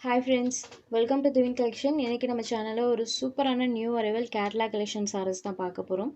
Hi friends, welcome to Divine Collection. இன்னைக்கு நம்ம சேனல்ல ஒரு சூப்பரான new arrival catalogue collection sarees தான் பார்க்க போறோம்.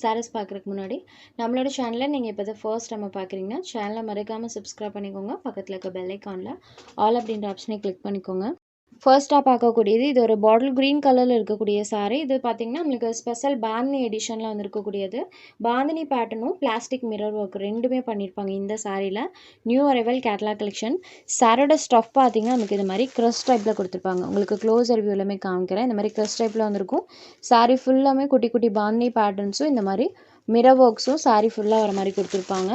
சாரீஸ் பார்க்கறதுக்கு முன்னாடி நம்மளோட சேனலை நீங்க இப்போதான் ஃபர்ஸ்ட் டைம் பார்க்குறீங்கன்னா சேனலை மறக்காம சப்ஸ்கிரைப் பண்ணிக்கோங்க. பக்கத்துல இருக்க பெல் ஐகான்ல ஆல் அப்படின்ற ஆப்ஷனை கிளிக் பண்ணிக்கோங்க. ஃபர்ஸ்ட்டாக பார்க்கக்கூடியது இது ஒரு பாட்டில் க்ரீன் கலரில் இருக்கக்கூடிய சாரீ. இது பார்த்திங்கன்னா நம்மளுக்கு ஸ்பெஷல் பாந்தினி எடிஷனில் வந்திருக்கக்கூடியது. பாந்தினி பேட்டர்னும் பிளாஸ்டிக் மிரர் ஒர்க் ரெண்டுமே பண்ணியிருப்பாங்க இந்த சாரியில். New arrival catalogue collection. சாரோட ஸ்டஃப் பார்த்திங்கன்னா நமக்கு இது மாதிரி க்ரஷ் டைப்பில் கொடுத்துருப்பாங்க. உங்களுக்கு க்ளோஸ் ரிவ்யூலாமே காமிக்கிறேன். இந்த மாதிரி க்ரஷ் டைப்பில் வந்திருக்கும். சாரீ ஃபுல்லாமே குட்டி குட்டி பாந்தினி பேட்டர்ன்ஸும் இந்த மாதிரி மிரர் ஒர்க்ஸும் சாரீ ஃபுல்லாக வர மாதிரி கொடுத்துருப்பாங்க.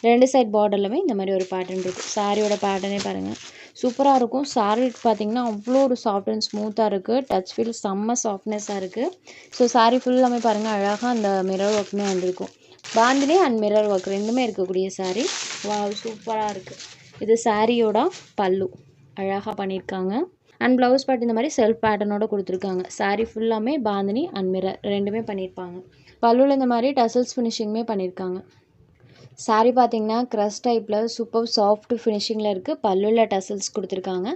ரெண்டு சைட் பார்டர்லுமே இந்த மாதிரி ஒரு பேட்டர்ன் இருக்கும். சாரியோட பேட்டர்னே பாருங்கள், சூப்பராக இருக்கும். சாரீ பார்த்திங்கன்னா அவ்வளோ ஒரு சாஃப்ட் அண்ட் ஸ்மூத்தாக இருக்குது. டச் ஃபீல் செம்ம சாஃப்ட்னஸாக இருக்குது. ஸோ சாரீ ஃபுல்லாமே பாருங்கள், அழகாக அந்த மிரர் ஒர்க்குமே வந்திருக்கும். பாந்தினி அண்ட் மிரர் ஒர்க் ரெண்டுமே இருக்கக்கூடிய சாரீ. வாவ், சூப்பராக இருக்குது. இது சாரியோட பல்லு அழகாக பண்ணியிருக்காங்க. அண்ட் ப்ளவுஸ் பார்ட் இந்த மாதிரி செல்ஃப் பேட்டர்னோட கொடுத்துருக்காங்க. சாரீ ஃபுல்லாமே பாந்தினி அண்ட் மிரர் ரெண்டுமே பண்ணியிருப்பாங்க. பல்லுவில் இந்த மாதிரி டசல்ஸ் ஃபினிஷிங்குமே பண்ணியிருக்காங்க. சாரீ பார்த்திங்கன்னா க்ரஷ் டைப்பில் சூப்பர் சாஃப்ட் ஃபினிஷிங்கில் இருக்குது. பல்லுவில் டசல்ஸ் கொடுத்துருக்காங்க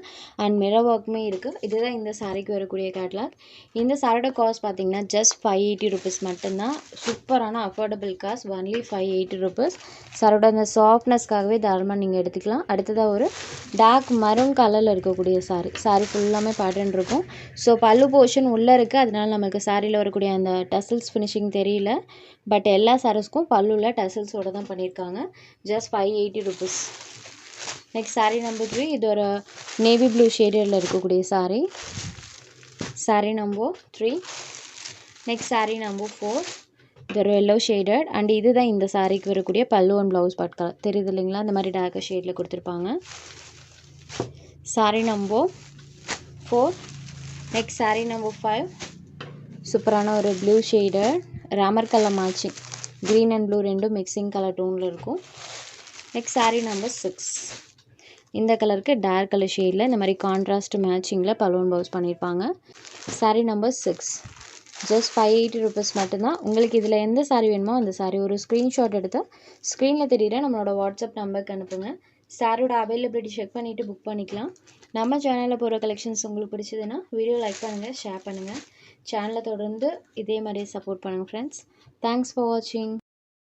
அண்ட் மிரர் ஒர்க்குமே இருக்குது. இதுதான் இந்த சாரீக்கு வரக்கூடிய கேட்லாக். இந்த சாரியோட காஸ்ட் பார்த்திங்கன்னா ஜஸ்ட் 580 rupees மட்டும்தான். சூப்பரான அஃபோர்டபுள் காஸ்ட், ஒன்லி 580 rupees. சாரோட அந்த சாஃப்ட்னஸ்க்காகவே தாராளமாக நீங்கள் எடுத்துக்கலாம். அடுத்ததாக ஒரு டார்க் மரூன் கலரில் இருக்கக்கூடிய சாரீ ஃபுல்லாமே பேட்டர்ன் இருக்கும். ஸோ பல்லு போர்ஷன் உள்ளே இருக்குது, அதனால நம்மளுக்கு சாரியில் வரக்கூடிய அந்த டசல்ஸ் ஃபினிஷிங் தெரியல. பட் எல்லா சாரீஸ்க்கும் பல்லுவில் டசல்ஸோடு தான் பண்ணியிருக்காங்க. Just 580 rupees. Next sari number 3. இது ஒரு நேவி ப்ளூ ஷேடில் இருக்கக்கூடிய sari. Sari number 3. Next sari number 4. இது ஒரு எல்லோ ஷேடட் அண்ட் இதுதான் இந்த சாரீக்கு வரக்கூடிய பல்லு அண்ட் ப்ளவுஸ் பார்ட் கலர். தெரியுது இல்லைங்களா? இந்த மாதிரி டார்க் ஷேடில் கொடுத்துருப்பாங்க. Sari number 4. Next sari number 5. சூப்பரான ஒரு blue shaded Ramar colour matching, green and blue ரெண்டும் மிக்சிங் கலர் டோனில் இருக்கும். Next sari number 6. இந்த கலருக்கு டார்க் கலர் ஷேடில் இந்த மாதிரி கான்ட்ராஸ்ட் மேட்சிங்கில் பலூன் ப்ளவுஸ் பண்ணியிருப்பாங்க. சாரீ நம்பர் 6. ஜஸ்ட் 580 rupees மட்டும்தான். உங்களுக்கு இதில் எந்த சாரீ வேணுமோ அந்த சாரீ ஒரு ஸ்க்ரீன்ஷாட் எடுத்து ஸ்க்ரீனில் தெரியுற நம்மளோட வாட்ஸ்அப் நம்பருக்கு அனுப்புங்க. சாரியோட அவைலபிலிட்டி செக் பண்ணிவிட்டு புக் பண்ணிக்கலாம். நம்ம சேனலில் போகிற கலெக்ஷன்ஸ் உங்களுக்கு பிடிச்சதுன்னா வீடியோ லைக் பண்ணுங்கள், ஷேர் பண்ணுங்கள். சேனலை தொடர்ந்து இதே மாதிரி சப்போர்ட் பண்ணுங்கள் ஃப்ரெண்ட்ஸ். தேங்க்ஸ் ஃபார் வாட்சிங்.